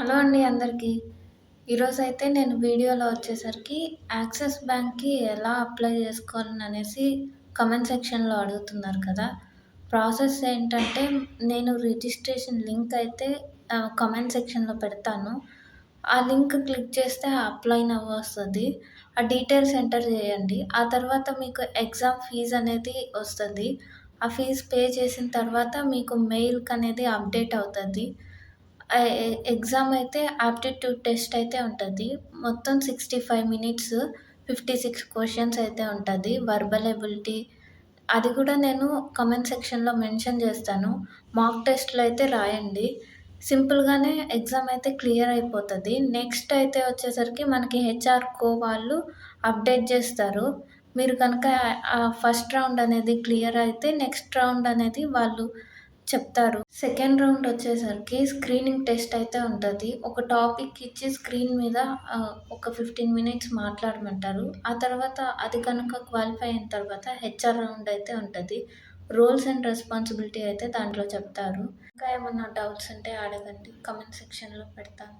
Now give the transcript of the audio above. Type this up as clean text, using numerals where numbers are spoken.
Hello అండి అందరికీ. ఈరోజైతే నేను వీడియోలో వచ్చేసరికి యాక్సిస్ బ్యాంక్‌కి ఎలా అప్లై చేసుకోవాలననేసి కామెంట్ సెక్షన్‌లో అడుగుతున్నారు కదా! ప్రాసెస్ ఏంటంటే నేను రిజిస్ట్రేషన్ లింక్ అయితే కామెంట్ సెక్షన్‌లో పెడతాను. ఆ లింక్ క్లిక్ చేస్తే అప్లై నౌ వస్తది. ఆ డీటెయిల్స్ ఎంటర్ చేయండి. ఆ తర్వాత మీకు ఎగ్జామ్ ఫీజ్ అనేది వస్తది. ఆ ఫీజ్ పే చేసిన తర్వాత మీకు మెయిల్‌కనేది అప్డేట్ అవుతది. ఎగ్జామ్ అయితే ఆప్టిట్యూడ్ టెస్ట్ అయితే ఉంటది. మొత్తం 65 మినిట్స్, 56 క్వెషన్స్ అయితే ఉంటది. వర్బల్ ఎబిలిటీ అది కూడా నేను కామెంట్ సెక్షన్‌లో మెన్షన్ చేస్తాను. మాక్ టెస్ట్‌లు అయితే రాయండి. సింపుల్‌గానే ఎగ్జామ్ అయితే క్లియర్ అయిపోతది. నెక్స్ట్ అయితే వచ్చేసరికి మనకి హెచ్ఆర్ కో వాళ్ళు అప్డేట్ చేస్తారు. మీరు కనుక ఫస్ట్ రౌండ్ అనేది క్లియర్ అయితే నెక్స్ట్ రౌండ్ అనేది వాళ్ళు చెప్తారు. సెకండ్ రౌండ్ వచ్చేసరికి స్క్రీనింగ్ టెస్ట్ అయితే ఉంటది. ఒక టాపిక్ ఇచ్చి స్క్రీన్ మీద ఒక 15 మినిట్స్ మాట్లాడమంటారు. ఆ తర్వాత అది కనుక క్వాలిఫై అయిన తర్వాత హెచ్ఆర్ రౌండ్ అయితే ఉంటది. రోల్స్ అండ్ రెస్పాన్సిబిలిటీ అయితే దాంట్లో చెప్తారు. ఇంకా ఏమన్నా డౌట్స్ ఉంటే అడగండి. కామెంట్ సెక్షన్‌లో పెడతాను.